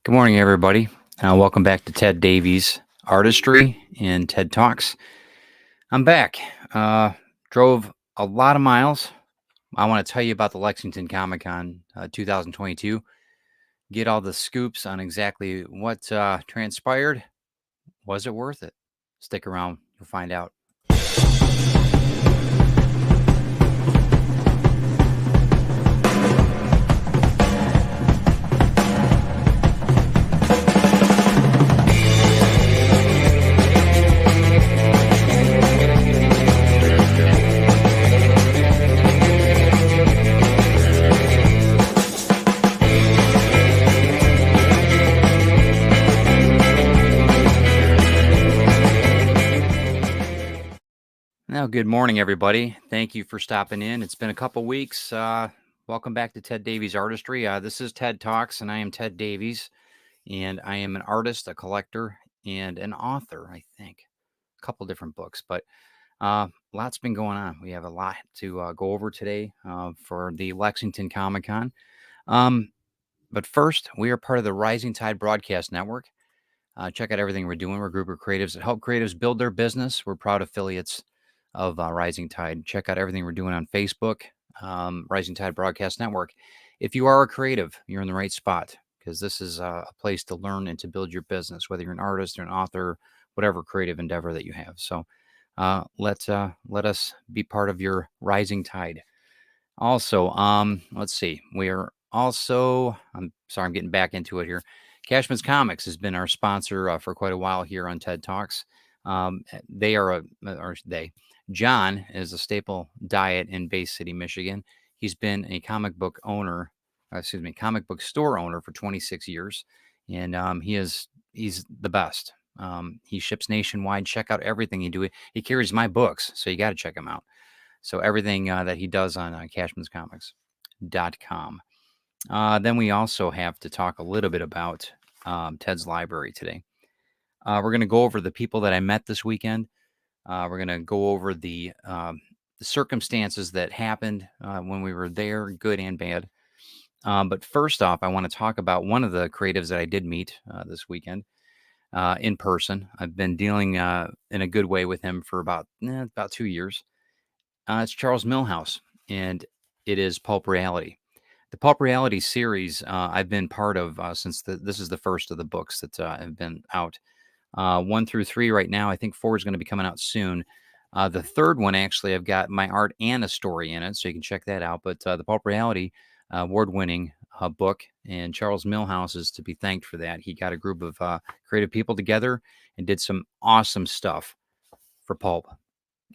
Good morning, everybody. Welcome back to Ted Davies Artistry and TED Talks. I'm back. Drove a lot of miles. I want to tell you about the Lexington Comic Con 2022. Get all the scoops on exactly what transpired. Was it worth it? Stick around. You'll find out. Now, good morning, everybody. Thank you for stopping in. It's been a couple weeks. Welcome back to Ted Davies Artistry. This is TED Talks, and I am Ted Davies, and I am an artist, a collector, and an author, I think. A couple different books, but lots been going on. We have a lot to go over today for the Lexington Comic Con. But first, we are part of the Rising Tide Broadcast Network. Check out everything we're doing. We're a group of creatives that help creatives build their business. We're proud affiliates of Rising Tide. Check out everything we're doing on Facebook, Rising Tide Broadcast Network. If you are a creative, you're in the right spot because this is a place to learn and to build your business, whether you're an artist or an author, whatever creative endeavor that you have. So let us be part of your Rising Tide. Also, let's see. We are also, I'm sorry, I'm getting back into it here. Cashman's Comics has been our sponsor for quite a while here on TED Talks. John is a staple diet in Bay City, Michigan. He's been a comic book store owner for 26 years. And he's the best. He ships nationwide. Check out everything he do. He carries my books, so you got to check him out. So everything that he does on cashmanscomics.com. Then we also have to talk a little bit about Ted's Library today. We're going to go over the people that I met this weekend. We're going to go over the circumstances that happened when we were there, good and bad. But first off, I want to talk about one of the creatives that I did meet this weekend in person. I've been dealing in a good way with him for about 2 years. It's Charles Millhouse, and it is Pulp Reality. The Pulp Reality series I've been part of since this is the first of the books that have been out. 1 through 3 right now. I think 4 is going to be coming out soon. The third one, actually, I've got my art and a story in it, so you can check that out. But the Pulp Reality award-winning book, and Charles Millhouse is to be thanked for that. He got a group of creative people together and did some awesome stuff for Pulp.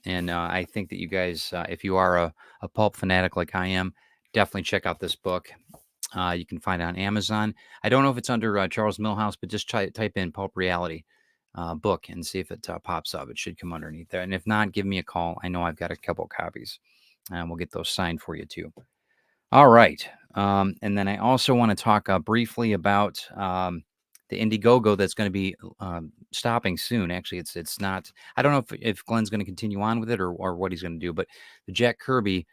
And I think that you guys, if you are a pulp fanatic like I am, definitely check out this book. You can find it on Amazon. I don't know if it's under Charles Millhouse, but just type in Pulp Reality book and see if it pops up. It should come underneath there. And if not, give me a call. I know I've got a couple copies, and we'll get those signed for you too. All right. And then I also want to talk briefly about the Indiegogo that's going to be stopping soon. Actually, it's not. I don't know if Glenn's going to continue on with it or what he's going to do. But the Jack Kirby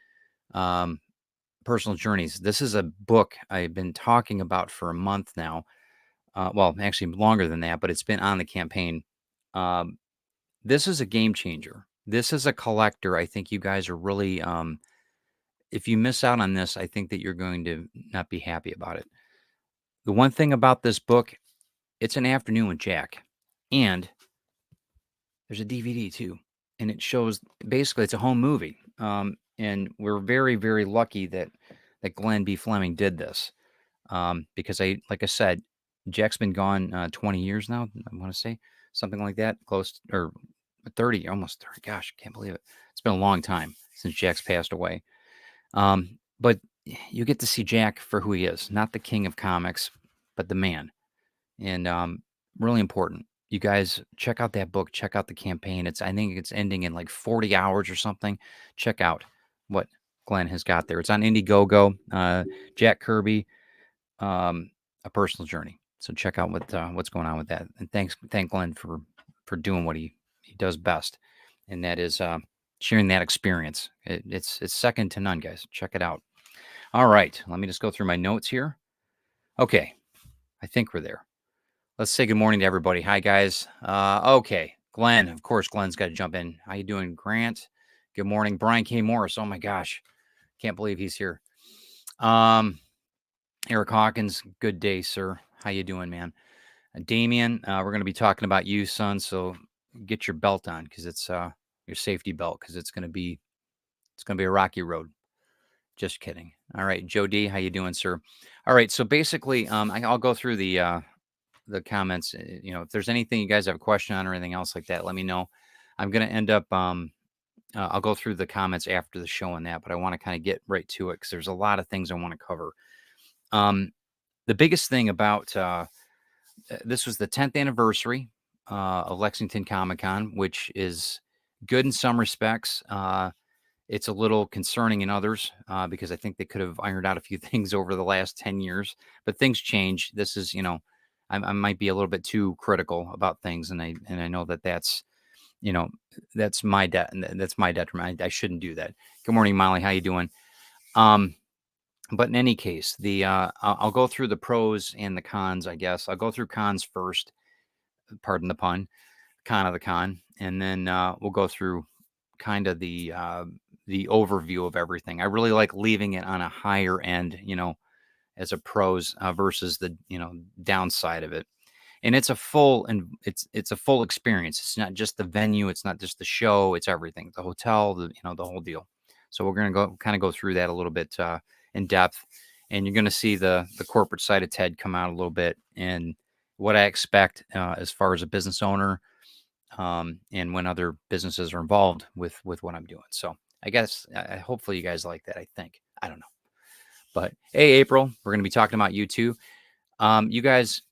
Personal Journeys. This is a book I've been talking about for a month now. Well, actually longer than that, but it's been on the campaign. This is a game changer. This is a collector. I think you guys are really. If you miss out on this, I think that you're going to not be happy about it. The one thing about this book, it's an afternoon with Jack, and there's a DVD too, and it shows basically it's a home movie. And we're very, very lucky that Glenn B. Fleming did this because like I said, Jack's been gone 20 years now. I want to say something like that, close or 30, almost 30. Gosh, I can't believe it. It's been a long time since Jack's passed away. But you get to see Jack for who he is, not the king of comics, but the man. And really important. You guys check out that book, check out the campaign. I think it's ending in like 40 hours or something. Check out what Glenn has got there. It's on Indiegogo, Jack Kirby, A Personal Journey. So check out what's going on with that. And thank Glenn for doing what he does best. And that is sharing that experience. It's second to none, guys. Check it out. All right. Let me just go through my notes here. Okay. I think we're there. Let's say good morning to everybody. Hi, guys. Okay, Glenn. Of course, Glenn's got to jump in. How you doing, Grant? Good morning, Brian K. Morris. Oh my gosh, can't believe he's here. Eric Hawkins. Good day, sir. How you doing, man? Damien. We're going to be talking about you, son. So get your belt on because it's your safety belt because it's gonna be a rocky road. Just kidding. All right, Joe D. How you doing, sir? All right. So basically, I'll go through the comments. If there's anything you guys have a question on or anything else like that, let me know. I'm going to end up, I'll go through the comments after the show on that, but I want to kind of get right to it because there's a lot of things I want to cover. The biggest thing about this was the 10th anniversary of Lexington Comic Con, which is good in some respects. It's a little concerning in others because I think they could have ironed out a few things over the last 10 years, but things change. This is, I might be a little bit too critical about things. And I know you know, that's that's my detriment. I shouldn't do that. Good morning, Molly. How you doing? Um, but in any case, I'll go through the pros and the cons, I guess. I'll go through cons first, pardon the pun, con of the con, and then we'll go through kind of the overview of everything. I really like leaving it on a higher end, as a pros versus the downside of it. And it's a full experience. It's not just the venue, it's not just the show, it's everything. The hotel, the whole deal. So we're going to go through that a little bit in depth, and you're going to see the corporate side of Ted come out a little bit and what I expect as far as a business owner, and when other businesses are involved with what I'm doing. So I guess hopefully you guys like that. I don't know, but hey, April, we're going to be talking about you too. You guys,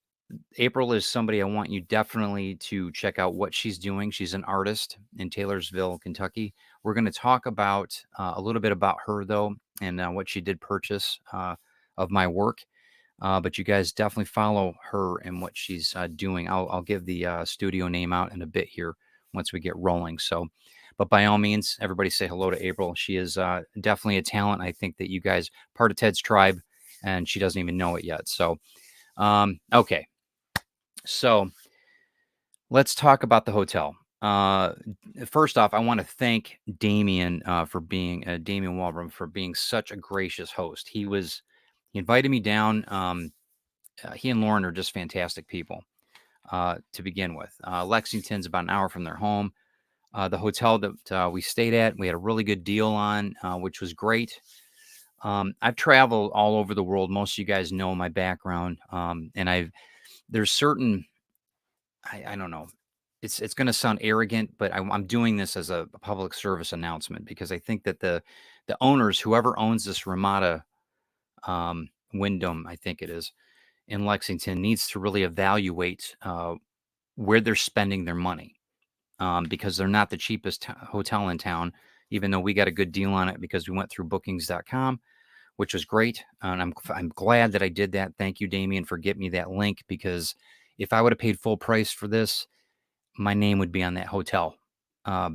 April is somebody I want you definitely to check out what she's doing. She's an artist in Taylorsville, Kentucky. We're going to talk about a little bit about her though, and what she did purchase of my work. But you guys definitely follow her and what she's doing. I'll give the studio name out in a bit here once we get rolling. So, but by all means, everybody say hello to April. She is definitely a talent. I think that you guys part of Ted's tribe, and she doesn't even know it yet. So, okay. So let's talk about the hotel. First off, I want to thank Damien for being Damien Walbram for being such a gracious host. He invited me down. He and Lauren are just fantastic people to begin with. Lexington's about an hour from their home. The hotel that we stayed at, we had a really good deal on, which was great. I've traveled all over the world. Most of you guys know my background, and there's certain I don't know. It's going to sound arrogant, but I'm doing this as a public service announcement because I think that the owners, whoever owns this Ramada Wyndham, I think it is in Lexington, needs to really evaluate where they're spending their money because they're not the cheapest hotel in town. Even though we got a good deal on it because we went through Bookings.com, which was great, and I'm glad that I did that. Thank you, Damien, for getting me that link because if I would have paid full price for this, my name would be on that hotel. Let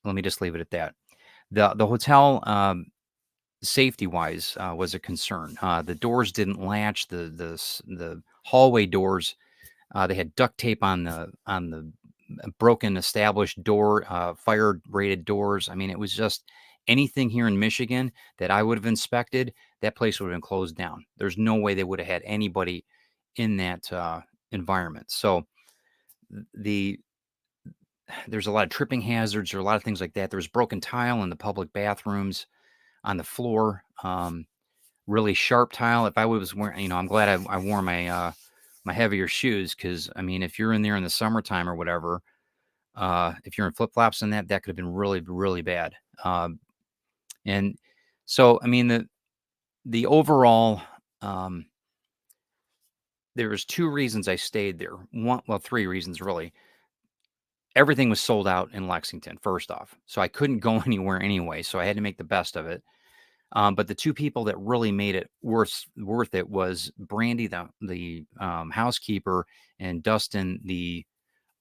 me just leave it at that. The hotel, safety wise, was a concern. The doors didn't latch. The hallway doors, they had duct tape on the broken established door, fire rated doors. I mean, it was just anything here in Michigan that I would have inspected. That place would have been closed down. There's no way they would have had anybody in that environment. So the there's a lot of tripping hazards or a lot of things like that. There was broken tile in the public bathrooms on the floor, really sharp tile. If I was wearing, I'm glad I wore my heavier shoes because I mean, if you're in there in the summertime or whatever, if you're in flip flops and that could have been really, really bad. And so, I mean, the overall, there was two reasons I stayed there. Three reasons really. Everything was sold out in Lexington, first off. So I couldn't go anywhere anyway. So I had to make the best of it. But the two people that really made it worth it was Brandy, the housekeeper, and Dustin, the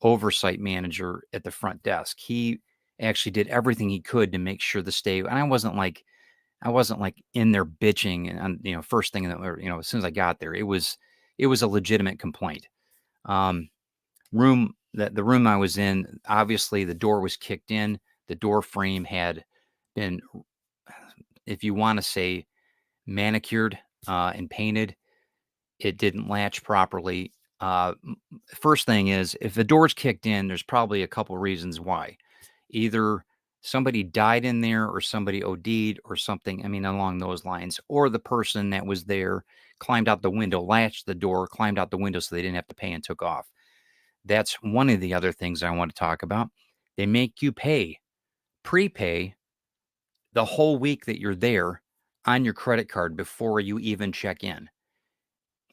oversight manager at the front desk. He actually did everything he could to make sure the stay. And I wasn't like in there bitching and first thing as soon as I got there, it was a legitimate complaint. Um, the room I was in, obviously the door was kicked in. The door frame had been, if you want to say, manicured and painted. It didn't latch properly. First thing is, if the door's kicked in, there's probably a couple reasons why. Either somebody died in there or somebody OD'd or something, I mean, along those lines. Or the person that was there climbed out the window, latched the door, climbed out the window so they didn't have to pay and took off. That's one of the other things I want to talk about. They make you prepay the whole week that you're there on your credit card before you even check in.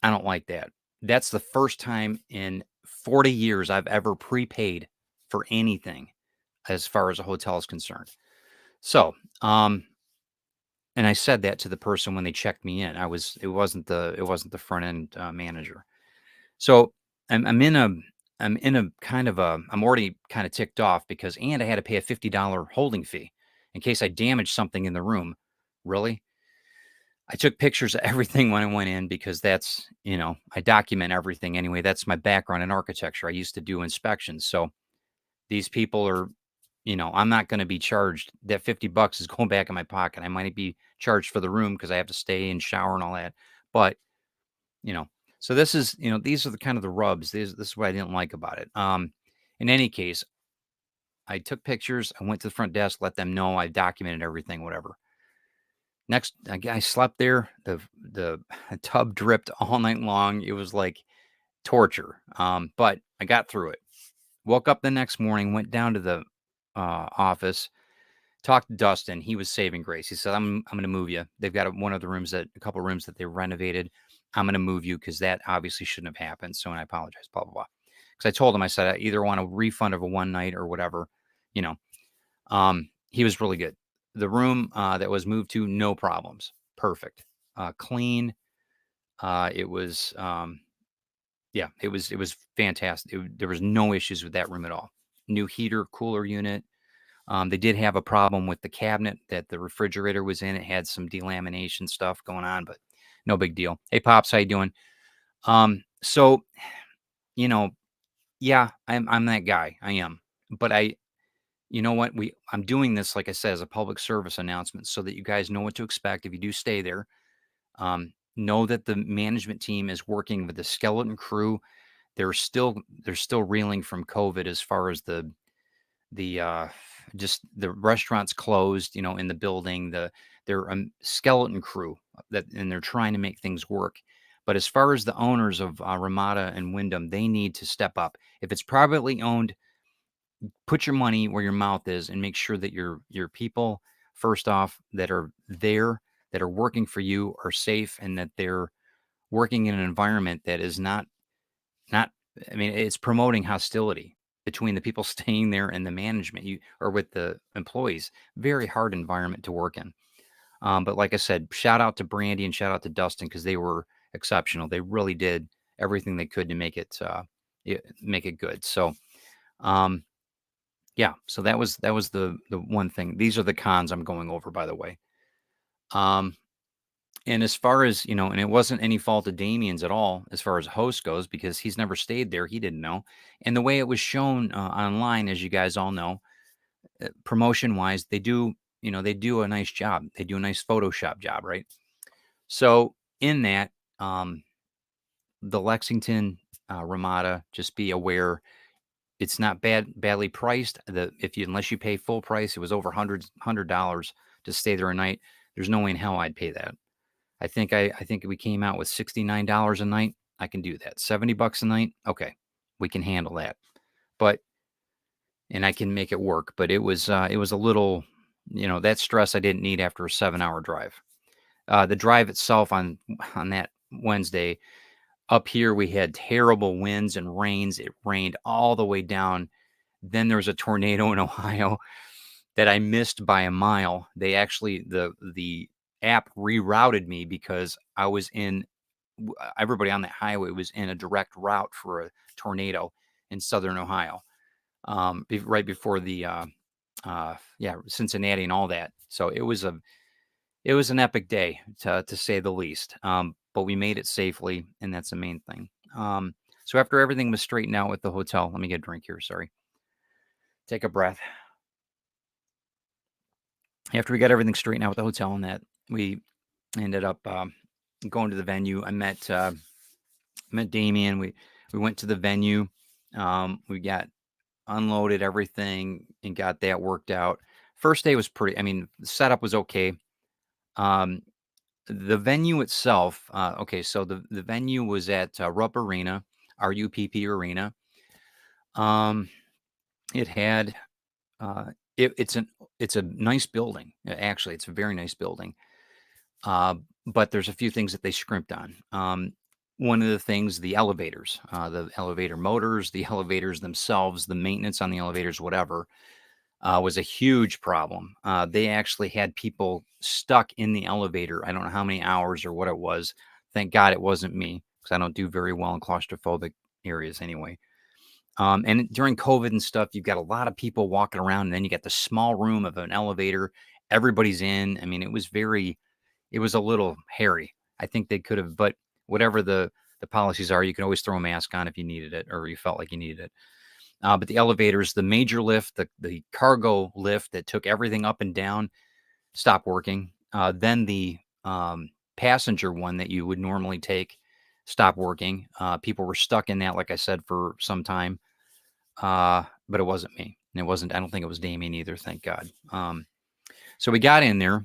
I don't like that. That's the first time in 40 years I've ever prepaid for anything as far as a hotel is concerned. So, and I said that to the person when they checked me in. It wasn't the front end manager. So I'm in a kind of I'm already kind of ticked off because and I had to pay a $50 holding fee in case I damaged something in the room. Really? I took pictures of everything when I went in because that's, I document everything anyway. That's my background in architecture. I used to do inspections. So these people are, I'm not going to be charged. That $50 is going back in my pocket. I might be charged for the room because I have to stay and shower and all that. But, you know, so this is, these are the kind of the rubs. This is what I didn't like about it. In any case, I took pictures. I went to the front desk, let them know I documented everything, whatever. Next, I slept there. The tub dripped all night long. It was like torture. But I got through it. Woke up the next morning, went down to the office, talked to Dustin. He was saving grace. He said, "I'm going to move you. They've got a couple rooms that they renovated. I'm going to move you because that obviously shouldn't have happened. So, and I apologize. Blah blah blah." Because I told him, I said, I either want a refund of a one night or whatever, you know. He was really good. The room that was moved to, no problems. Perfect. Clean. It was, yeah, it was fantastic. There was no issues with that room at all. New heater, cooler unit. They did have a problem with the cabinet that the refrigerator was in. It had some delamination stuff going on, but no big deal. Hey, Pops, how you doing? So, you know, yeah, I'm that guy. I am. But you know what? I'm doing this, like I said, as a public service announcement so that you guys know what to expect if you do stay there. Know that the management team is working with the skeleton crew. They're still reeling from COVID as far as the just the restaurants closed, in the building. They're a skeleton crew and they're trying to make things work. But as far as the owners of Ramada and Wyndham, they need to step up. If it's privately owned, put your money where your mouth is and make sure that your people, first off, that are there, that are working for you, are safe and that they're working in an environment that is not I mean, it's promoting hostility between the people staying there and the management, or with the employees. Very hard environment to work in. But like I said, shout out to Brandy and shout out to Dustin because they were exceptional. They really did everything they could to make it good. So, um, yeah. So that was the one thing. These are the cons I'm going over, by the way. Um, And as far as, and it wasn't any fault of Damien's at all as far as host goes, because he's never stayed there. He didn't know. And the way it was shown online, as you guys all know, promotion wise, they do a nice job. They do a nice Photoshop job, right? So in that, the Lexington Ramada, just be aware it's not badly priced. Unless you pay full price, it was over $100 to stay there a night. There's no way in hell I'd pay that. I think we came out with $69 a night. I can do that. $70 a night. Okay. We can handle that. But and I can make it work, but it was a little, that stress I didn't need after a 7-hour drive. The drive itself on that Wednesday, up here we had terrible winds and rains. It rained all the way down. Then there was a tornado in Ohio that I missed by a mile. They actually the app rerouted me because I was everybody on that highway was in a direct route for a tornado in southern Ohio, right before the Cincinnati and all that. So it was an epic day to say the least. But we made it safely, and that's the main thing. So after everything was straightened out with the hotel, let me get a drink here. Sorry. Take a breath. After we got everything straightened out with the hotel and that, we ended up going to the venue. I met Damien. We went to the venue. We got unloaded everything and got that worked out. First day was pretty. I mean, the setup was okay. Um, the venue itself. Okay, so the venue was at Rupp Arena, RUPP Arena. It had uh, it's a nice building. Actually, it's a very nice building. But there's a few things that they scrimped on. One of the things, the elevators, the elevator motors, the elevators themselves, the maintenance on the elevators, whatever, was a huge problem. They actually had people stuck in the elevator. I don't know how many hours or what it was. Thank God it wasn't me because I don't do very well in claustrophobic areas anyway. And during COVID and stuff, you've got a lot of people walking around, and then you get the small room of an elevator. Everybody's in. I mean, it was a little hairy. I think they could have, but whatever the policies are, you can always throw a mask on if you needed it or you felt like you needed it. But the elevators, the major lift, the cargo lift that took everything up and down, stopped working. Then the passenger one that you would normally take stopped working. People were stuck in that, like I said, for some time. But it wasn't me. And it wasn't, I don't think it was Damien either, thank God. So we got in there.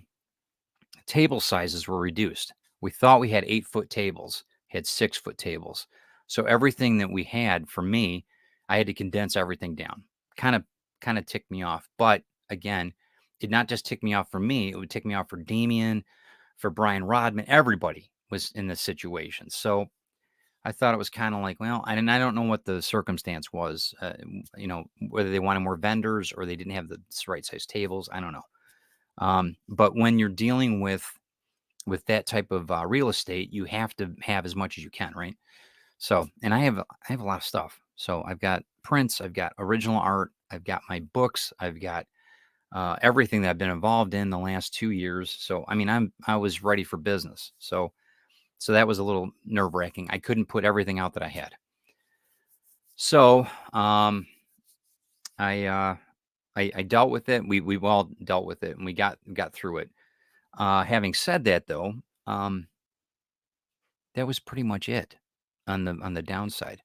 Table sizes were reduced. We thought we had 8-foot tables, had 6-foot tables. So everything that we had for me, I had to condense everything down. Kind of ticked me off. But again, it not just ticked me off for me, it would tick me off for Damien, for Brian Rodman. Everybody was in this situation. So I thought it was kind of like, well, I don't know what the circumstance was, whether they wanted more vendors or they didn't have the right size tables. I don't know. But when you're dealing with that type of real estate, you have to have as much as you can, right? So, and I have a lot of stuff. So I've got prints, I've got original art, I've got my books, I've got everything that I've been involved in the last 2 years. So I mean, I was ready for business. So that was a little nerve wracking. I couldn't put everything out that I had. So I I dealt with it. We all dealt with it, and we got through it. Having said that, though, that was pretty much it on the downside.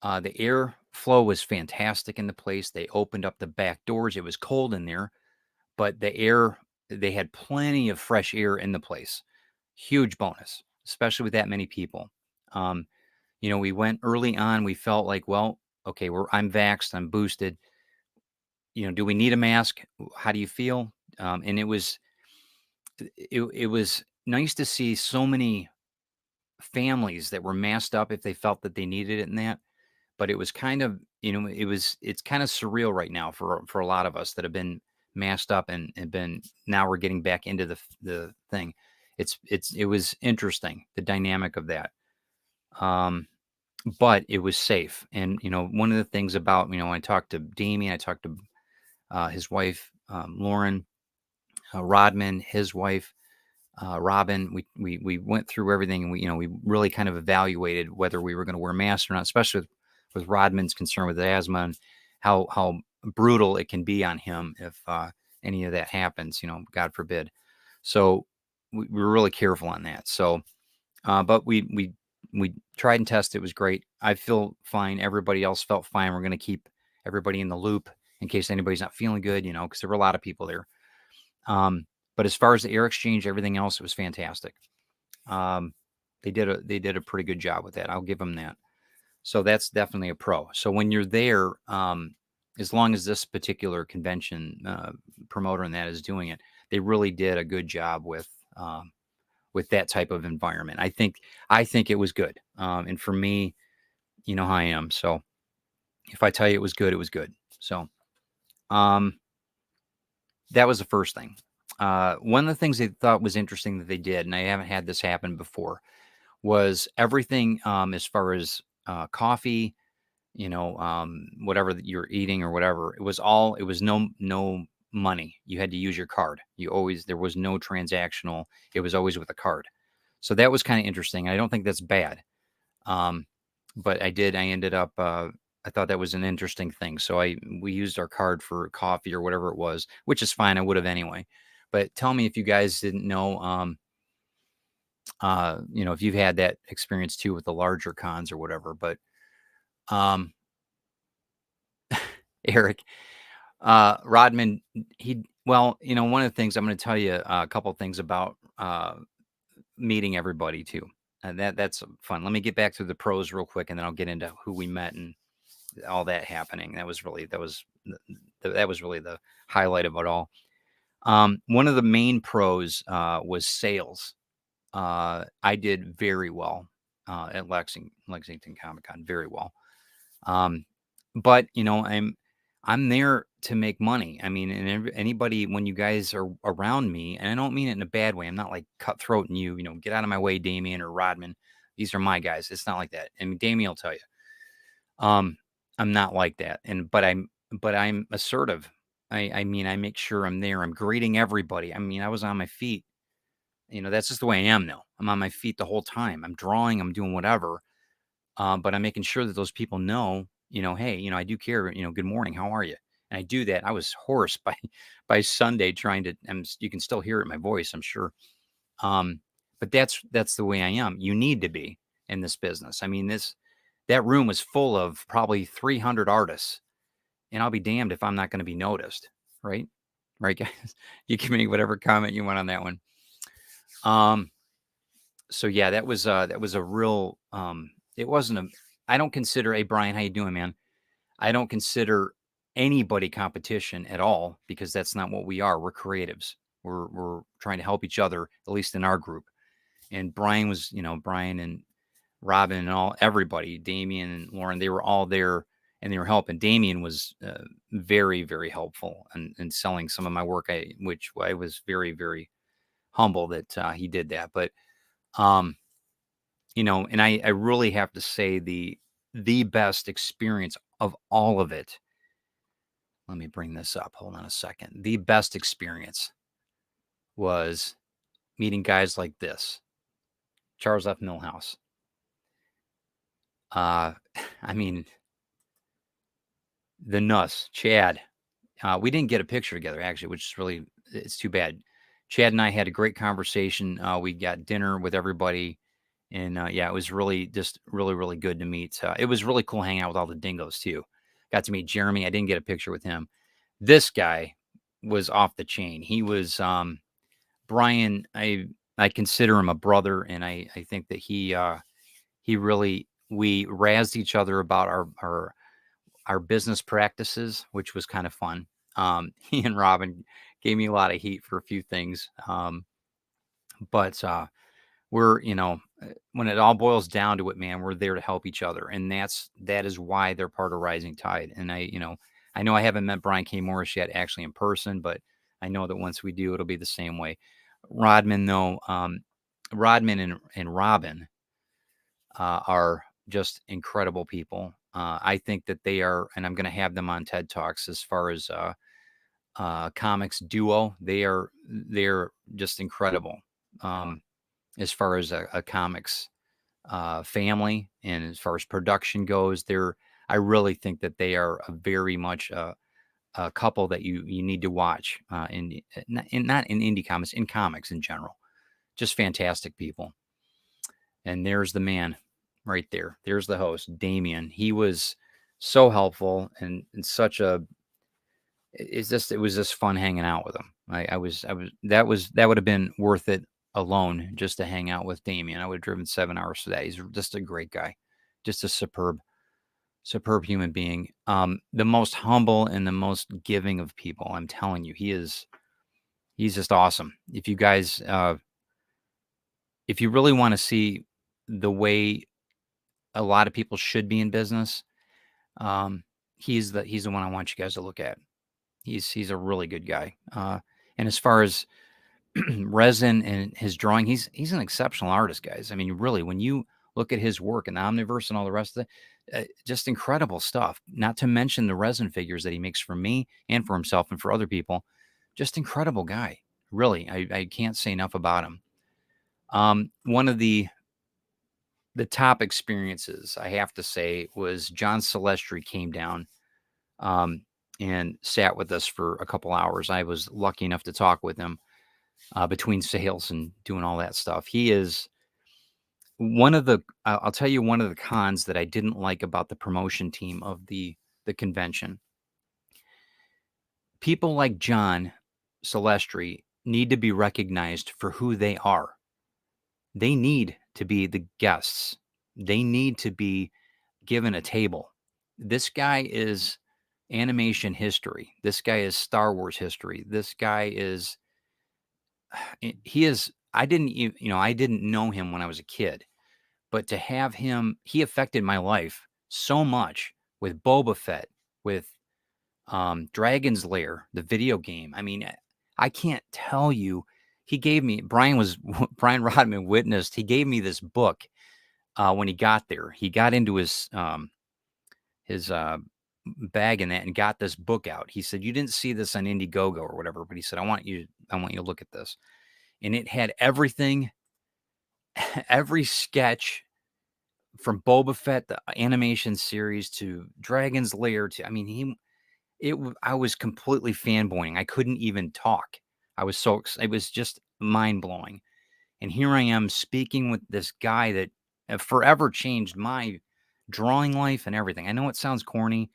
The air flow was fantastic in the place. They opened up the back doors. It was cold in there, but they had plenty of fresh air in the place. Huge bonus, especially with that many people. Um, we went early on. We felt like, well, okay, I'm vaxxed, I'm boosted. Do we need a mask? How do you feel? And it was nice to see so many families that were masked up if they felt that they needed it in that. But it was kind of, it's kind of surreal right now for a lot of us that have been masked up and been now we're getting back into the thing. It was interesting, the dynamic of that. But it was safe. And one of the things about, I talked to Damien, I talked to his wife, Lauren, Rodman, his wife, Robin. We went through everything, and we really kind of evaluated whether we were going to wear masks or not, especially with Rodman's concern with asthma and how brutal it can be on him if any of that happens. God forbid. So we were really careful on that. So, but we tried and tested. It was great. I feel fine. Everybody else felt fine. We're going to keep everybody in the loop in case anybody's not feeling good, because there were a lot of people there. But as far as the air exchange, everything else, it was fantastic. They did a pretty good job with that. I'll give them that. So that's definitely a pro. So when you're there, as long as this particular convention promoter and that is doing it, they really did a good job with that type of environment. I think it was good. And for me, you know how I am. So if I tell you it was good, it was good. So that was the first thing. One of the things they thought was interesting that they did, and I haven't had this happen before, was everything as far as coffee, whatever that you're eating or whatever. It was no money. You had to use your card. There was no transactional. It was always with a card. So that was kind of interesting. I don't think that's bad. but I ended up, I thought that was an interesting thing. So we used our card for coffee or whatever it was, which is fine. I would have anyway. But tell me if you guys didn't know, if you've had that experience too with the larger cons or whatever. But um, Eric, Rodman, one of the things I'm going to tell you a couple of things about meeting everybody too. And that's fun. Let me get back to the pros real quick, and then I'll get into who we met and all that happening. That was really the highlight of it all. One of the main pros was sales. I did very well at Lexington Comic Con, very well. But I'm there to make money. I mean, and anybody, when you guys are around me, and I don't mean it in a bad way. I'm not like cutthroat and get out of my way, Damien or Rodman. These are my guys. It's not like that. I mean, Damien will tell you. I'm not like that. But I'm assertive. I mean, I make sure I'm there. I'm greeting everybody. I mean, I was on my feet. That's just the way I am now. I'm on my feet the whole time. I'm drawing. I'm doing whatever. But I'm making sure that those people know, hey, I do care. Good morning. How are you? And I do that. I was hoarse by by Sunday trying to. You can still hear it in my voice, I'm sure. But that's the way I am. You need to be in this business. I mean, that room was full of probably 300 artists, and I'll be damned if I'm not going to be noticed, right? Right, guys. You can make whatever comment you want on that one. So yeah, that was a real. It wasn't a. I don't consider. Hey, Brian, how you doing, man? I don't consider anybody competition at all because that's not what we are. We're creatives. We're trying to help each other, at least in our group. And Brian was, Brian and Robin and everybody, Damien and Lauren, they were all there and they were helping. Damien was very, very helpful in selling some of my work, which I was very, very humble that he did that. But, um, and I really have to say the best experience of all of it. Let me bring this up. Hold on a second. The best experience was meeting guys like this, Charles F. Millhouse. I mean, the Nuss, Chad. We didn't get a picture together actually, which is it's too bad. Chad and I had a great conversation. We got dinner with everybody, and yeah, it was really just really really good to meet. It was really cool hanging out with all the dingoes too. Got to meet Jeremy. I didn't get a picture with him. This guy was off the chain. He was Brian. I consider him a brother, and I think that he really we razzed each other about our business practices, which was kind of fun. He and Robin gave me a lot of heat for a few things. But we're, when it all boils down to it, man, we're there to help each other. And that is why they're part of Rising Tide. And I know I haven't met Brian K. Morris yet actually in person, but I know that once we do, it'll be the same way. Rodman, though, Rodman and Robin are just incredible people. I think that they are, and I'm going to have them on TED Talks as far as comics duo. They're just incredible as far as a comics family, and as far as production goes. I really think that they are a very much a couple that you need to watch not in indie comics, in comics in general. Just fantastic people. And there's the man right there. There's the host, Damien. He was so helpful and such a. It was just fun hanging out with him. That would have been worth it alone just to hang out with Damien. I would have driven 7 hours for that. He's just a great guy, just a superb human being. The most humble and the most giving of people. I'm telling you, he's just awesome. If you guys, if you really want to see the way a lot of people should be in business, he's the one I want you guys to look at. He's a really good guy. And as far as resin and his drawing, he's an exceptional artist, guys. I mean, really, when you look at his work and Omniverse and all the rest of it, just incredible stuff. Not to mention the resin figures that he makes for me and for himself and for other people. Just incredible guy. Really, I can't say enough about him. One of the the top experiences, I have to say, was John Celestri came down um, and sat with us for a couple hours. I was lucky enough to talk with him between sales and doing all that stuff. He is one of the. I'll tell you one of the cons that I didn't like about the promotion team of the convention. People like John Celestri need to be recognized for who they are. They need to be the guests. They need to be given a table. This guy is animation history. This guy is Star Wars history. This guy is he is I didn't I didn't know him when I was a kid, but to have him he affected my life so much with Boba Fett, with Dragon's Lair, the video game. I mean, I can't tell you. He gave me Brian Rodman witnessed. He gave me this book when he got there. He got into his bag and that and got this book out. He said, "You didn't see this on Indiegogo or whatever," but he said, I want you to look at this." And it had everything, every sketch from Boba Fett, the animation series, to Dragon's Lair. To I mean, I was completely fanboying. I couldn't even talk. I was so it was just mind blowing. And here I am speaking with this guy that forever changed my drawing life and everything. I know it sounds corny.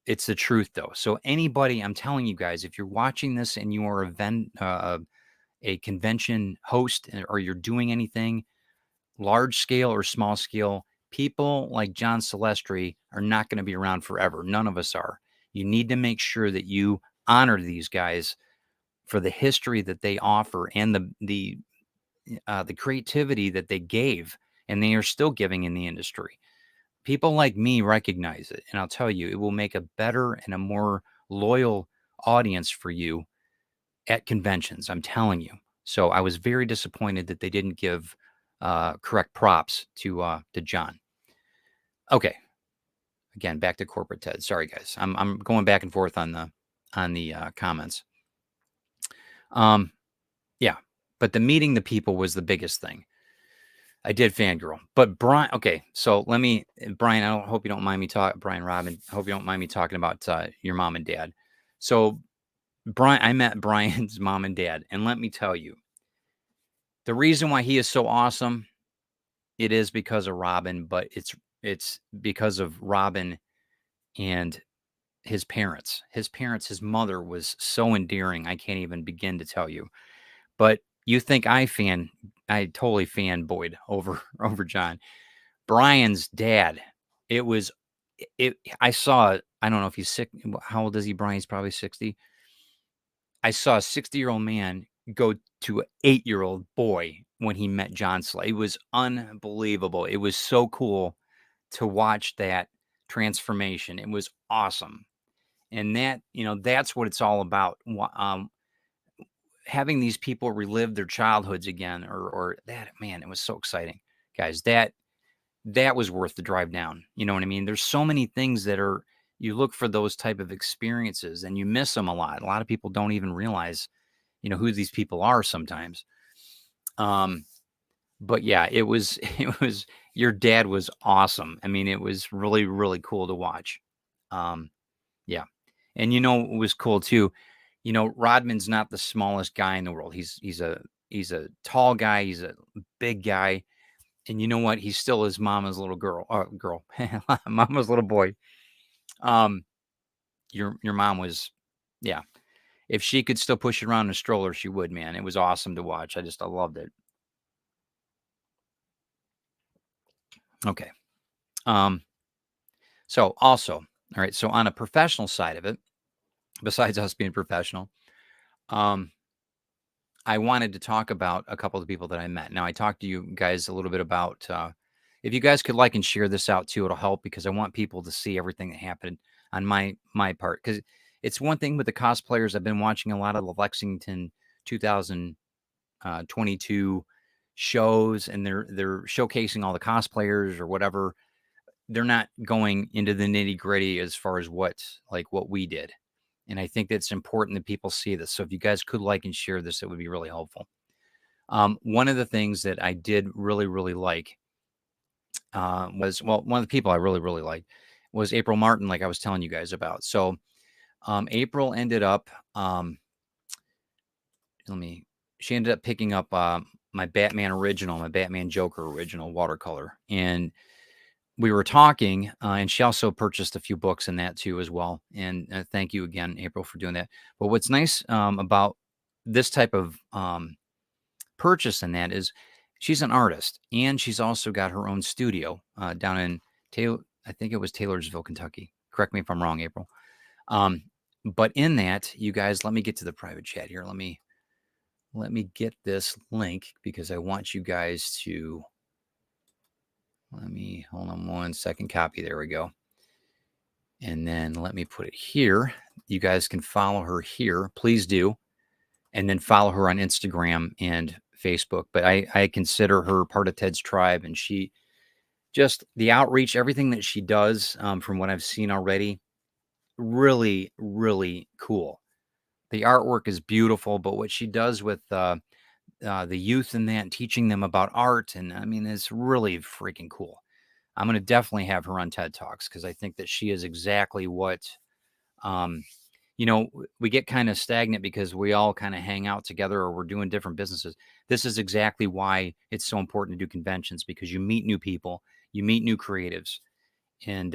It's the truth though. So anybody, I'm telling you guys, if you're watching this and you are a convention host or you're doing anything large scale or small scale, people like John Celestri are not going to be around forever. None of us are. You need to make sure that you honor these guys for the history that they offer and the creativity that they gave and they are still giving in the industry. People like me recognize it, and I'll tell you, it will make a better and a more loyal audience for you at conventions. I'm telling you. So I was very disappointed that they didn't give correct props to John. Okay, again, back to corporate Ted. Sorry, guys. I'm going back and forth on the comments. Yeah, but the meeting the people was the biggest thing. I did fangirl, but Brian. Okay, so Brian. I hope you don't mind me talking. Brian Robin. I hope you don't mind me talking about your mom and dad. So I met Brian's mom and dad, and let me tell you, the reason why he is so awesome, it is because of Robin, but it's because of Robin and his parents. His mother was so endearing. I can't even begin to tell you. But you think I totally fanboyed over John. Brian's dad. It was I saw, I don't know if he's sick. How old is he, Brian? He's probably 60. I saw a 60-year-old man go to an 8-year-old boy when he met John Slay. It was unbelievable. It was so cool to watch that transformation. It was awesome. And that's what it's all about. Having these people relive their childhoods again, or that, man, it was so exciting, guys. That was worth the drive down. You know what I mean? There's so many things you look for those type of experiences and you miss them a lot. A lot of people don't even realize, who these people are sometimes. But yeah, it was, your dad was awesome. I mean, it was really, really cool to watch. Yeah. And it was cool too. Rodman's not the smallest guy in the world. He's a tall guy. He's a big guy. And you know what? He's still his mama's little girl, mama's little boy. Your mom was, yeah. If she could still push around in a stroller, she would, man. It was awesome to watch. I loved it. Okay. So also, all right. So on a professional side of it, besides us being professional, I wanted to talk about a couple of the people that I met. Now, I talked to you guys a little bit about if you guys could like and share this out too, it'll help because I want people to see everything that happened on my part. Because it's one thing with the cosplayers. I've been watching a lot of the Lexington 2022 shows, and they're showcasing all the cosplayers or whatever. They're not going into the nitty gritty as far as what we did. And I think that's important that people see this. So if you guys could like and share this, it would be really helpful. One of the things that I did really, really like was, well, one of the people I really, really liked was April Martin, like I was telling you guys about. So April ended up, let me, she ended up picking up my Batman original, my Batman Joker original watercolor. And we were talking, and she also purchased a few books in that too as well. And thank you again, April, for doing that. But what's nice about this type of purchase in that is she's an artist, and she's also got her own studio down in Taylor. I think it was Taylorsville, Kentucky. Correct me if I'm wrong, April. Um, but in that, you guys, let me get to the private chat here. Let me get this link because I want you guys to. Let me hold on one second. Copy. There we go. And then let me put it here. You guys can follow her here. Please do. And then follow her on Instagram and Facebook. But I consider her part of Ted's tribe. And she just the outreach, everything that she does from what I've seen already, really, really cool. The artwork is beautiful, but what she does with the youth in that, teaching them about art, and I mean, it's really freaking cool. I'm going to definitely have her on TED Talks because I think that she is exactly what, um, we get kind of stagnant because we all kind of hang out together or we're doing different businesses. This is exactly why it's so important to do conventions because you meet new people, you meet new creatives, and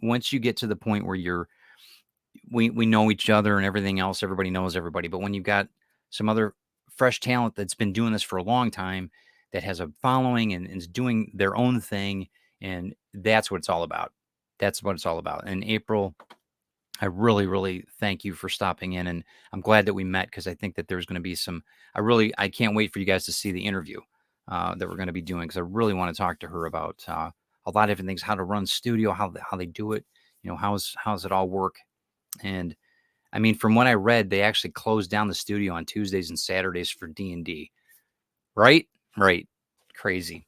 once you get to the point where we know each other and everything else, everybody knows everybody. But when you've got some other fresh talent that's been doing this for a long time, that has a following and is doing their own thing, and that's what it's all about. That's what it's all about. And April, I really, really thank you for stopping in, and I'm glad that we met because I think that there's going to be some. I can't wait for you guys to see the interview that we're going to be doing because I really want to talk to her about a lot of different things, how to run studio, how they do it, how's it all work, and I mean, from what I read, they actually closed down the studio on Tuesdays and Saturdays for D&D. Right? Right. Crazy.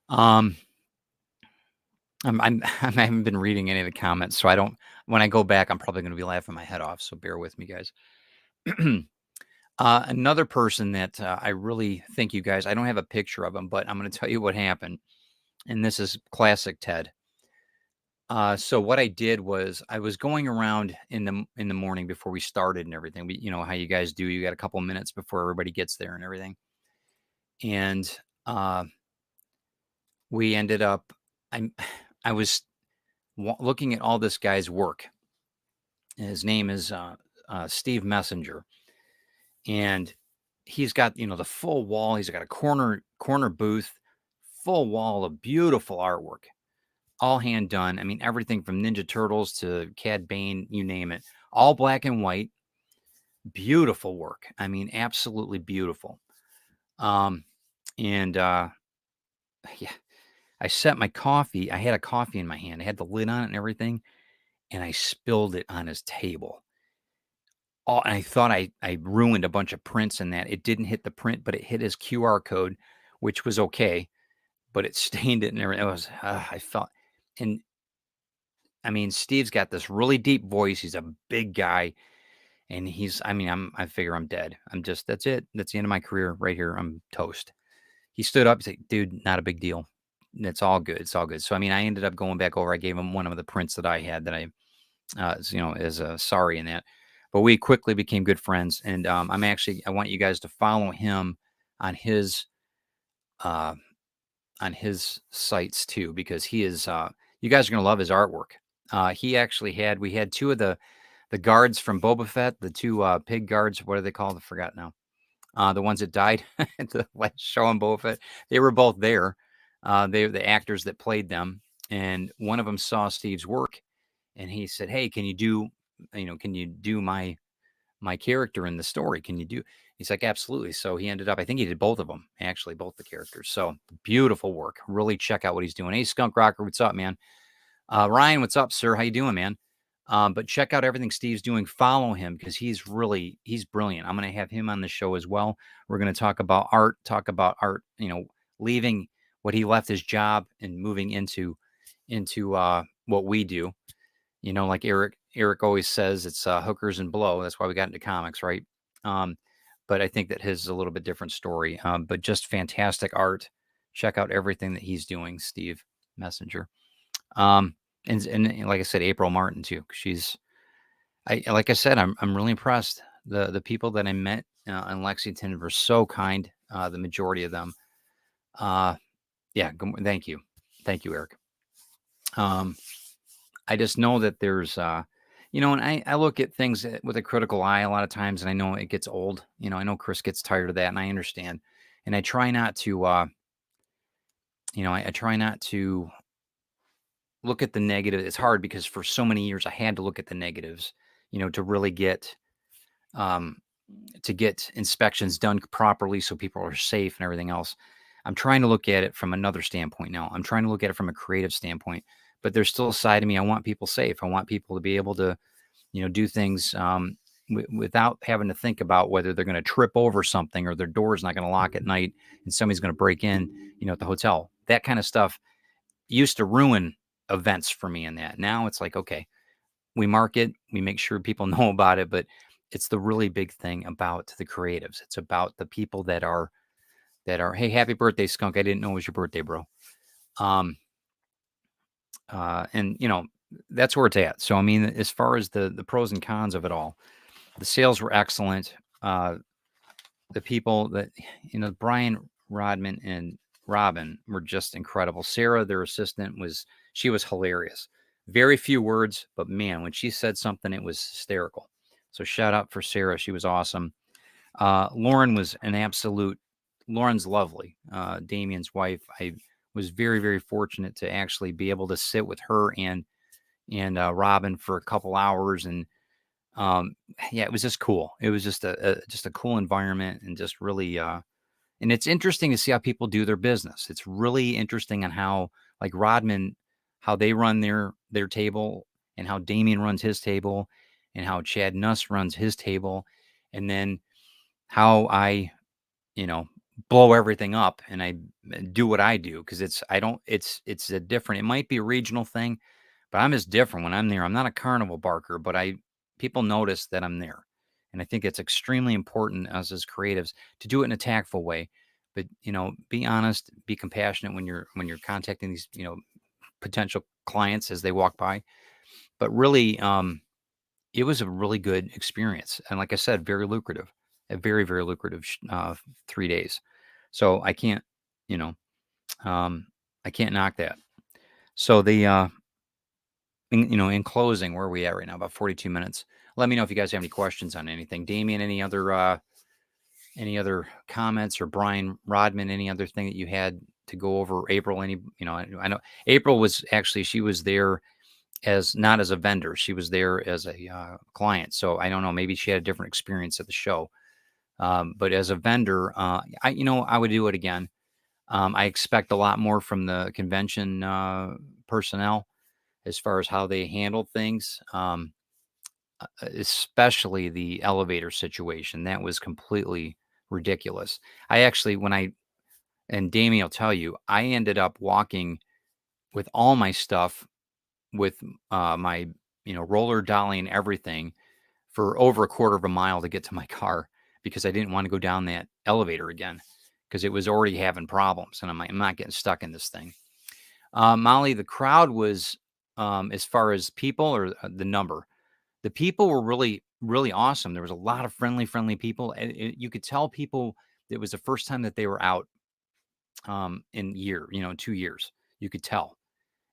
Um, I haven't been reading any of the comments, so I don't. When I go back, I'm probably going to be laughing my head off. So bear with me, guys. Another person that I really think you guys. I don't have a picture of him, but I'm going to tell you what happened, and this is classic Ted. So what I did was I was going around in the morning before we started and everything. You know how you guys do. You got a couple minutes before everybody gets there and everything. And uh, we ended up. I I was looking at all this guy's work. His name is Steve Messenger, and he's got the full wall. He's got a corner booth, full wall of beautiful artwork, all hand done. I mean, everything from Ninja Turtles to Cad Bane, you name it, all black and white. Beautiful work. I mean, absolutely beautiful. Um, and yeah, I set my coffee. I had a coffee in my hand. I had the lid on it and everything, and I spilled it on his table. Oh, and I thought I ruined a bunch of prints in that. It didn't hit the print, but it hit his QR code, which was okay, but it stained it and everything. It was I felt, and I mean, Steve's got this really deep voice. He's a big guy, and I mean, I figure I'm dead. That's it. That's the end of my career right here. I'm toast. He stood up. He's like, dude, not a big deal. It's all good. It's all good. So, I mean, I ended up going back over. I gave him one of the prints that I had that as a sorry in that. But we quickly became good friends. And I want you guys to follow him on his, uh, sites too, because you guys are going to love his artwork. We had two of the guards from Boba Fett, the two pig guards. What are they called? I forgot now. The ones that died at the last show on Boba Fett, they were both there. They were the actors that played them, and one of them saw Steve's work, and he said, "Hey, can you do my character in the story? Can you do?" He's like, "Absolutely." So he ended up, I think he did both of them, actually, both the characters. So beautiful work. Really check out what he's doing. Hey, Skunk Rocker, what's up, man? Ryan, what's up, sir? How you doing, man? But check out everything Steve's doing. Follow him because he's brilliant. I'm going to have him on the show as well. We're going to talk about art, leaving what he left his job and moving into what we do. Like Eric always says, it's hookers and blow. That's why we got into comics, right? But I think that his is a little bit different story. But just fantastic art, check out everything that he's doing, Steve Messenger. Um, and like I said, April Martin too. She's like I said, I'm really impressed. The people that I met in Lexington were so kind. The majority of them. Uh, yeah. Thank you, Eric. Um, I just know that there's, and I look at things with a critical eye a lot of times, and I know it gets old. I know Chris gets tired of that, and I understand. And I try not to, I try not to look at the negative. It's hard because for so many years I had to look at the negatives, to really um, get inspections done properly so people are safe and everything else. I'm trying to look at it from another standpoint now. I'm trying to look at it from a creative standpoint, but there's still a side of me. I want people safe. I want people to be able to, do things without having to think about whether they're going to trip over something or their door's not going to lock at night and somebody's going to break in, at the hotel. That kind of stuff used to ruin events for me in that. Now it's like, okay, we market, we make sure people know about it, but it's the really big thing about the creatives. It's about the people hey, happy birthday, Skunk. I didn't know it was your birthday, bro. Um, and that's where it's at. So, I mean, as far as the pros and cons of it all, the sales were excellent. The people that, Brian Rodman and Robin were just incredible. Sarah, their assistant, she was hilarious. Very few words, but man, when she said something, it was hysterical. So shout out for Sarah. She was awesome. Lauren was Lauren's lovely. Damien's wife. I was very, very fortunate to actually be able to sit with her and Robin for a couple hours. And yeah, it was just cool. It was just a cool environment and just really, and it's interesting to see how people do their business. It's really interesting on how, like Rodman, how they run their table, and how Damien runs his table, and how Chad Nuss runs his table, and then how I, you know, blow everything up and I do what I do, because it's a different. It might be a regional thing, but I'm just different when I'm there. I'm not a carnival barker, but people notice that I'm there, and I think it's extremely important as creatives to do it in a tactful way. But be honest, be compassionate when you're contacting these potential clients as they walk by. But really, it was a really good experience, and like I said, very lucrative, a very, very lucrative 3 days. So you know, um, I can't knock that. So in closing, where are we at right now? About 42 minutes. Let me know if you guys have any questions on anything. Damien, any other comments, or Brian Rodman, any other thing that you had to go over? April, I know April she was there as not as a vendor. She was there as a client. So I don't know, maybe she had a different experience at the show. But as a vendor, I would do it again. I expect a lot more from the convention personnel as far as how they handled things, especially the elevator situation. That was completely ridiculous. I actually, and Damien will tell you, I ended up walking with all my stuff, with my, roller dolly and everything, for over a quarter of a mile to get to my car, because I didn't want to go down that elevator again, because it was already having problems. And I'm like, I'm not getting stuck in this thing. Molly, the crowd was, as far as people, or the number, the people were really, really awesome. There was a lot of friendly people. And you could tell people it was the first time that they were out in 2 years. You could tell.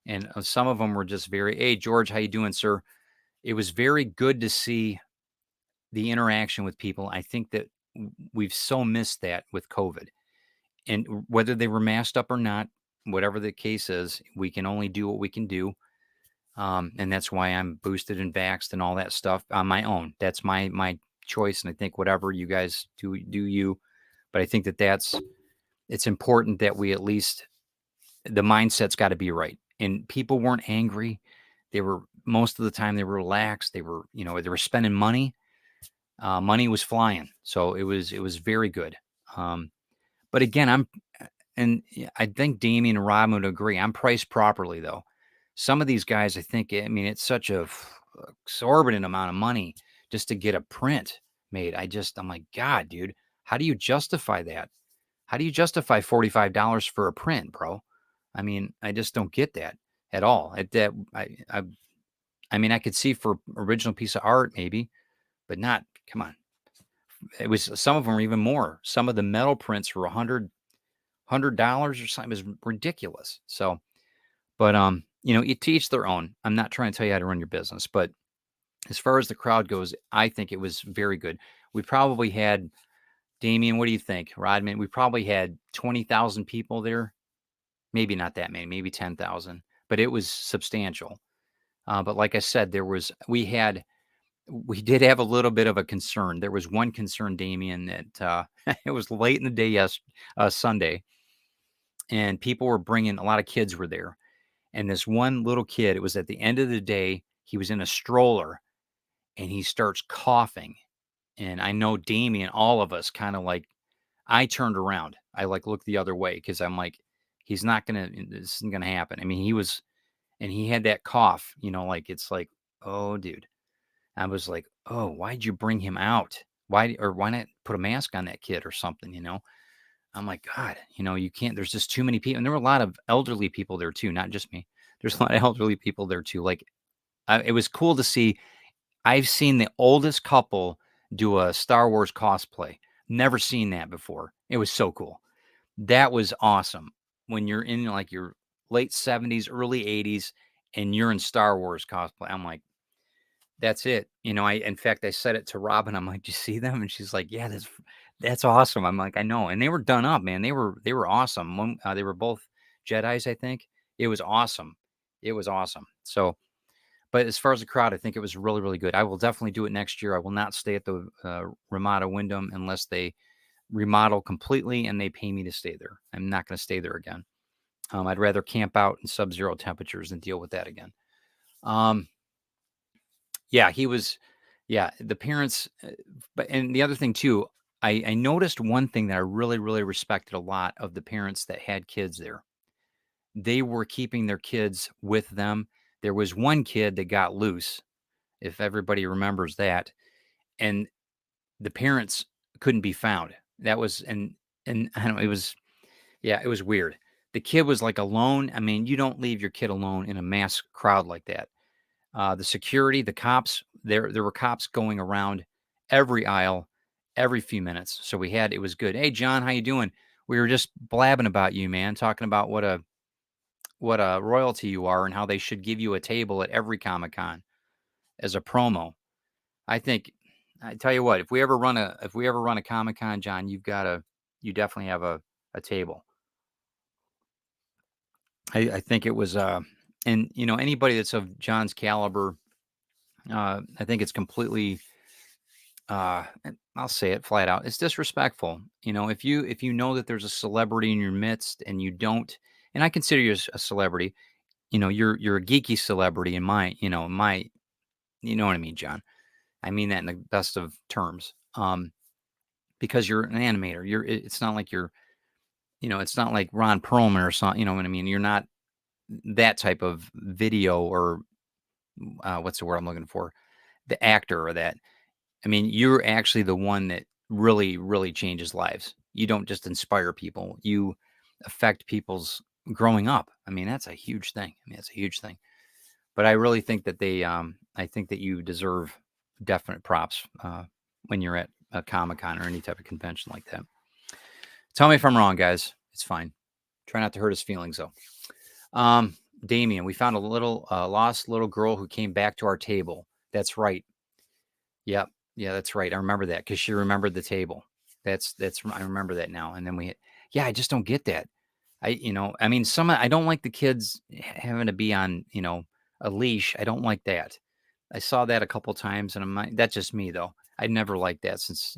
And some of them were just very, hey, George, how you doing, sir? It was very good to see the interaction with people. I think that we've so missed that with COVID. And whether they were masked up or not, whatever the case is, we can only do what we can do. And that's why I'm boosted and vaxxed and all that stuff on my own. That's my choice. And I think whatever you guys do you. But I think it's important that we at least, the mindset's got to be right. And people weren't angry. Most of the time they were relaxed. They were spending money. Money was flying. So it was very good. But again, I think Damien and Rob would agree, I'm priced properly, though. Some of these guys, it's such a exorbitant amount of money just to get a print made. I'm like, God, dude, how do you justify that? How do you justify $45 for a print, bro? I mean, I just don't get that at all. At that, I mean, I could see for original piece of art maybe, but not. Come on, it was some of them were even more. Some of the metal prints were $100 or something. It was ridiculous. So, but to each their own. I'm not trying to tell you how to run your business, but as far as the crowd goes, I think it was very good. We probably had Damien. What do you think, Rodman? We probably had 20,000 people there. Maybe not that many. Maybe 10,000, but it was substantial. But like I said, we did have a little bit of a concern. There was one concern, Damien, that it was late in the day, Sunday, and people were bringing a lot of kids were there. And this one little kid, it was at the end of the day, he was in a stroller and he starts coughing. And I know Damien, all of us kind of like, I turned around. I like looked the other way because I'm like, this isn't going to happen. I mean, and he had that cough, like it's like, oh, dude. I was like, oh, why'd you bring him out? Why not put a mask on that kid or something? I'm like, God, you can't, there's just too many people. And there were a lot of elderly people there too, not just me. There's a lot of elderly people there too. Like, it was cool to see. I've seen the oldest couple do a Star Wars cosplay. Never seen that before. It was so cool. That was awesome. When you're in like your late 70s, early 80s, and you're in Star Wars cosplay, I'm like, that's it. In fact, I said it to Robin. I'm like, "Do you see them?" And she's like, "Yeah, that's awesome." I'm like, "I know." And they were done up, man. They were awesome. They were both Jedis, I think. It was awesome. It was awesome. So, but as far as the crowd, I think it was really, really good. I will definitely do it next year. I will not stay at the Ramada Wyndham unless they remodel completely and they pay me to stay there. I'm not going to stay there again. I'd rather camp out in sub-zero temperatures than deal with that again. Um, Yeah, he was yeah, the parents, but and the other thing too, I noticed one thing that I really, really respected a lot of the parents that had kids there. They were keeping their kids with them. There was one kid that got loose, if everybody remembers that, and the parents couldn't be found. That was and I don't know, it was yeah, it was weird. The kid was, like, alone. I mean, you don't leave your kid alone in a mass crowd like that. The security, the cops, there were cops going around every aisle every few minutes. So it was good. Hey John, how you doing? We were just blabbing about you, man, talking about what a royalty you are and how they should give you a table at every Comic Con as a promo. I think I tell you what, if we ever run a Comic Con, John, you definitely have a table. I think it was and anybody that's of John's caliber, I think it's completely and I'll say it flat out. It's disrespectful. If you know that there's a celebrity in your midst and you don't, and I consider you a celebrity, you're a geeky celebrity in you know what I mean, John. I mean that in the best of terms. Because you're an animator. It's not like it's not like Ron Perlman or something, you know what I mean? You're not that type of video or what's the word I'm looking for? The actor or that. I mean, you're actually the one that really, really changes lives. You don't just inspire people, you affect people's growing up. I mean, that's a huge thing. I mean, that's a huge thing. But I really think that I think that you deserve definite props when you're at a Comic Con or any type of convention like that. Tell me if I'm wrong, guys. It's fine. Try not to hurt his feelings, though. Damien, we found a little lost little girl who came back to our table. That's right. Yep. Yeah, that's right. I remember that because she remembered the table. That's I remember that now. And then yeah, I just don't get that. I mean, I don't like the kids having to be on, a leash. I don't like that. I saw that a couple times, and that's just me though. I never liked that since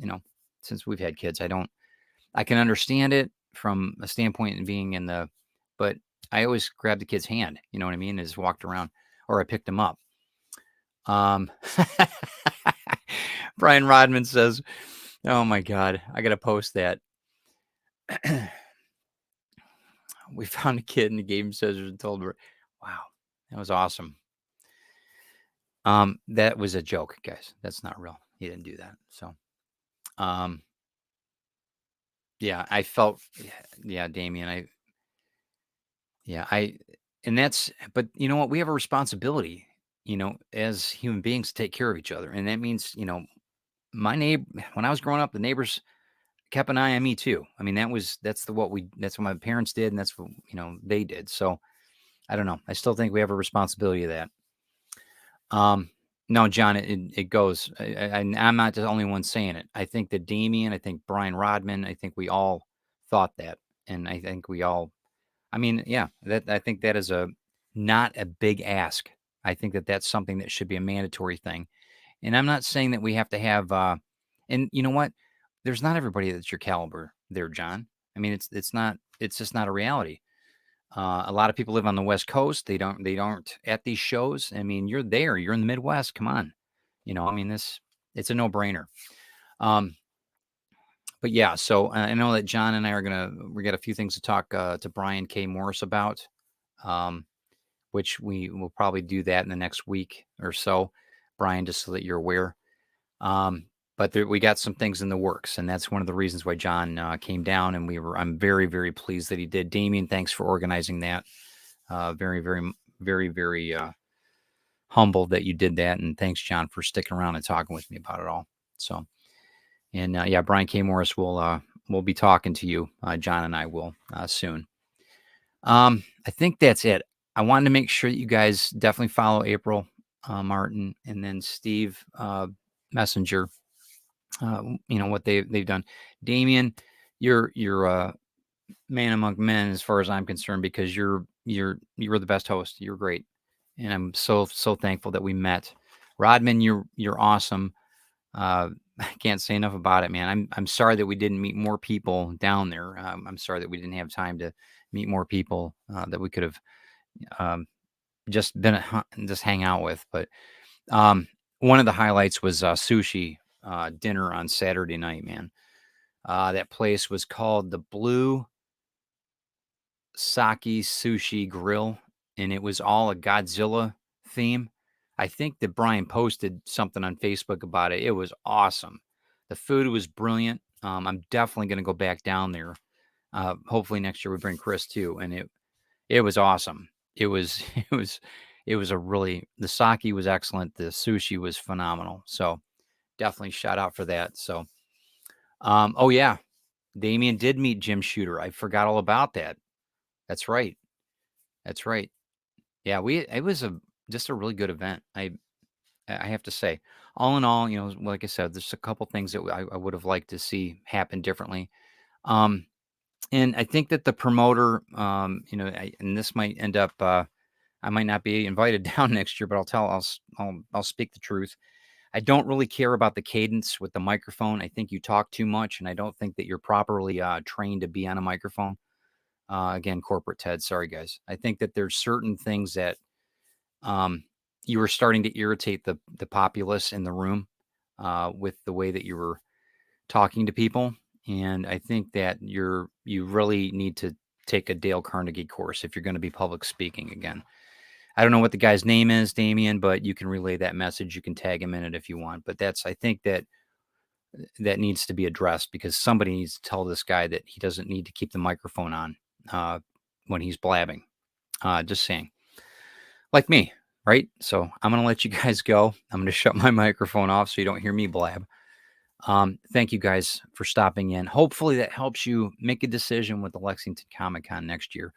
we've had kids. I can understand it from a standpoint of being but I always grabbed the kid's hand. You know what I mean? And just walked around, or I picked him up. Um, Brian Rodman says, "Oh my God, I got to post that." We found a kid and gave him scissors and told her, "Wow, that was awesome." That was a joke, guys. That's not real. He didn't do that. So, um, Yeah, I felt yeah, Damien, yeah, I and that's but you know what? We have a responsibility, as human beings to take care of each other. And that means, my neighbor when I was growing up, the neighbors kept an eye on me too. I mean, that's what my parents did, and that's what, they did. So I don't know. I still think we have a responsibility of that. No, John, it goes. I'm not the only one saying it. I think that Damien, I think Brian Rodman, I think we all thought that, and I think we all. I mean, yeah, that I think that is not a big ask. I think that that's something that should be a mandatory thing. And I'm not saying that we have to have. And you know what? There's not everybody that's your caliber there, John. I mean, it's not. It's just not a reality. A lot of people live on the West Coast. They don't at these shows. I mean, you're there. You're in the Midwest. Come on, I mean, it's a no brainer. Um, but yeah, so I know that John and I we got a few things to talk to Brian K. Morris about, um, which we will probably do that in the next week or so, Brian, just so that you're aware. Um, but we got some things in the works, and that's one of the reasons why John came down, and I'm very, very pleased that he did. Damien, thanks for organizing that. Very, very, very, very humbled that you did that, and thanks, John, for sticking around and talking with me about it all. So, and yeah, Brian K. Morris will be talking to you. John and I will soon. I think that's it. I wanted to make sure that you guys definitely follow April Martin and then Steve Messenger. What they've done. Damien, you're a man among men as far as I'm concerned because you're the best host. You're great, and I'm so thankful that we met. Rodman, you're awesome. I can't say enough about it, man. I'm sorry that we didn't meet more people down there. I'm sorry that we didn't have time to meet more people that we could have um, just hang out with. But one of the highlights was sushi dinner on Saturday night, man. That place was called the Blue Sake Sushi Grill, and it was all a Godzilla theme. I think that Brian posted something on Facebook about it. It was awesome. The food was brilliant. I'm definitely going to go back down there. Hopefully next year we bring Chris too, and it was awesome. It was it was the sake was excellent. The sushi was phenomenal. So definitely shout out for that. So oh yeah, Damien did meet Jim Shooter. I forgot all about that. That's right. That's right. Yeah, it was just a really good event. I have to say, all in all, like I said, there's a couple things that I would have liked to see happen differently. Um, and I think that the promoter, and this might end up, I might not be invited down next year, but I'll speak the truth. I don't really care about the cadence with the microphone. I think you talk too much, and I don't think that you're properly trained to be on a microphone. Again, corporate Ted. Sorry, guys. I think that there's certain things that um, you were starting to irritate the populace in the room with the way that you were talking to people, and I think that you really need to take a Dale Carnegie course if you're going to be public speaking again. I don't know what the guy's name is, Damien, but you can relay that message. You can tag him in it if you want. But I think that needs to be addressed because somebody needs to tell this guy that he doesn't need to keep the microphone on when he's blabbing. Just saying. Like me, right? So I'm going to let you guys go. I'm going to shut my microphone off so you don't hear me blab. Thank you guys for stopping in. Hopefully that helps you make a decision with the Lexington Comic Con next year.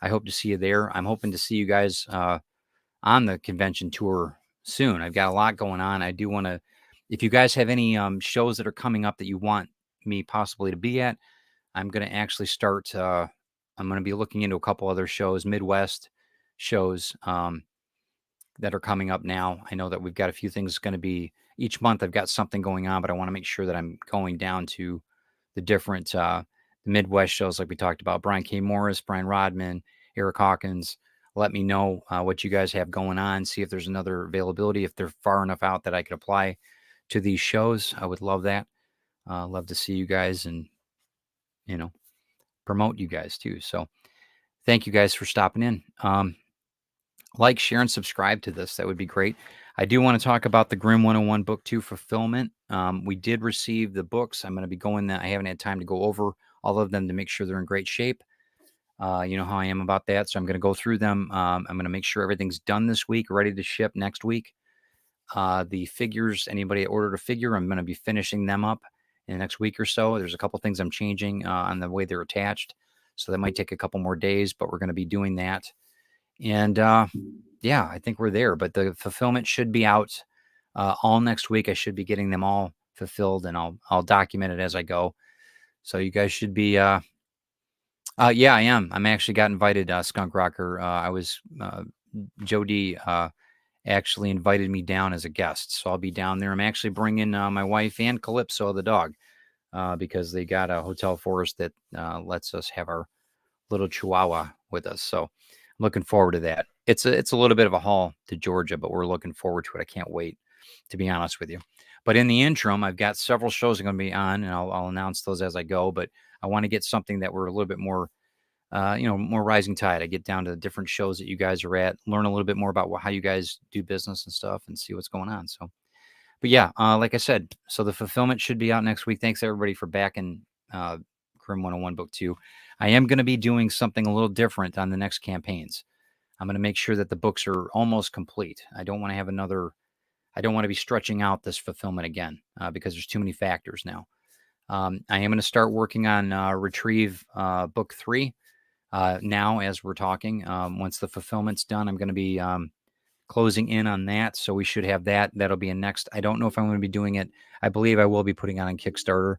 I hope to see you there. I'm hoping to see you guys on the convention tour soon. I've got a lot going on. I do want to, if you guys have any shows that are coming up that you want me possibly to be at, I'm going to actually start. I'm going to be looking into a couple other shows, Midwest shows that are coming up now. I know that we've got a few things going to be each month. I've got something going on, but I want to make sure that I'm going down to the different the Midwest shows like we talked about. Brian K. Morris, Brian Rodman, Eric Hawkins. Let me know what you guys have going on. See if there's another availability. If they're far enough out that I could apply to these shows, I would love that. Love to see you guys and promote you guys too. So thank you guys for stopping in. Like, share, and subscribe to this. That would be great. I do want to talk about the Grimm 101 Book 2 fulfillment. We did receive the books. I'm going to be going there. I haven't had time to go over all of them to make sure they're in great shape. You know how I am about that. So I'm going to go through them. I'm going to make sure everything's done this week, ready to ship next week. The figures, anybody that ordered a figure, I'm going to be finishing them up in the next week or so. There's a couple things I'm changing on the way they're attached. So that might take a couple more days, but we're going to be doing that. And yeah, I think we're there. But the fulfillment should be out all next week. I should be getting them all fulfilled, and I'll document it as I go. So you guys should be yeah, I am. I'm actually got invited, Skunk Rocker. Joe D actually invited me down as a guest. So I'll be down there. I'm actually bringing my wife and Calypso, the dog, because they got a hotel for us that lets us have our little Chihuahua with us. So I'm looking forward to that. It's a little bit of a haul to Georgia, but we're looking forward to it. I can't wait, to be honest with you. But in the interim, I've got several shows I'm going to be on, and I'll announce those as I go. But I want to get something that we're a little bit more, more rising tide. I get down to the different shows that you guys are at, learn a little bit more about how you guys do business and stuff, and see what's going on. So, but yeah, like I said, so the fulfillment should be out next week. Thanks everybody for backing Grim 101 Book 2. I am going to be doing something a little different on the next campaigns. I'm going to make sure that the books are almost complete. I don't want to be stretching out this fulfillment again because there's too many factors now. I am going to start working on Retrieve Book 3 now as we're talking. Once the fulfillment's done, I'm going to be closing in on that. So we should have that. That'll be a next. I don't know if I'm going to be doing it. I believe I will be putting on Kickstarter.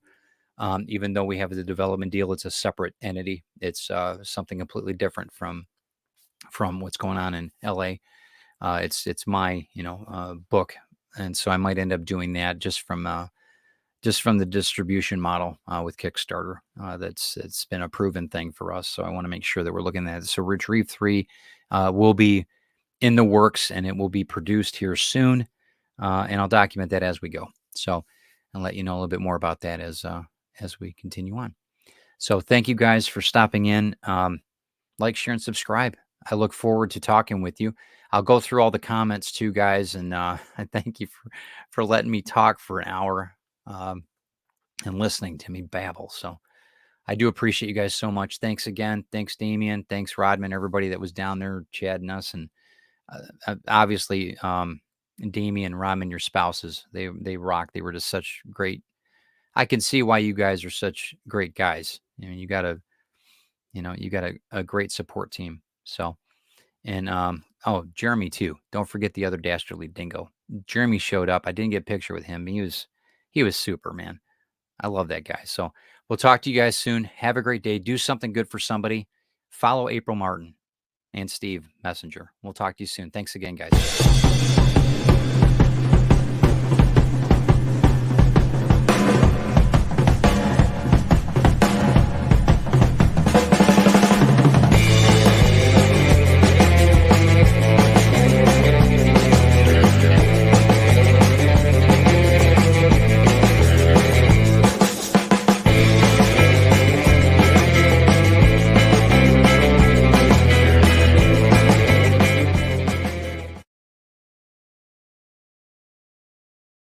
Even though we have the development deal, it's a separate entity. It's something completely different from what's going on in LA. It's my book, and so I might end up doing that just from the distribution model with Kickstarter. It's been a proven thing for us, so I want to make sure that we're looking at it. So Retrieve 3 will be in the works, and it will be produced here soon, and I'll document that as we go. So I'll let you know a little bit more about that as we continue on. So thank you guys for stopping in. Like, share, and subscribe. I look forward to talking with you. I'll go through all the comments too, guys, and I thank you for letting me talk for an hour and listening to me babble. So I do appreciate you guys so much. Thanks again. Thanks, Damien. Thanks, Rodman, everybody that was down there chatting us. And obviously, Damien, Rodman, your spouses, they rock. They were just such great. I can see why you guys are such great guys. You got a great support team. So, and Jeremy too. Don't forget the other dastardly dingo. Jeremy showed up. I didn't get a picture with him. He was super, man. I love that guy. So we'll talk to you guys soon. Have a great day. Do something good for somebody. Follow April Martin and Steve Messenger. We'll talk to you soon. Thanks again, guys.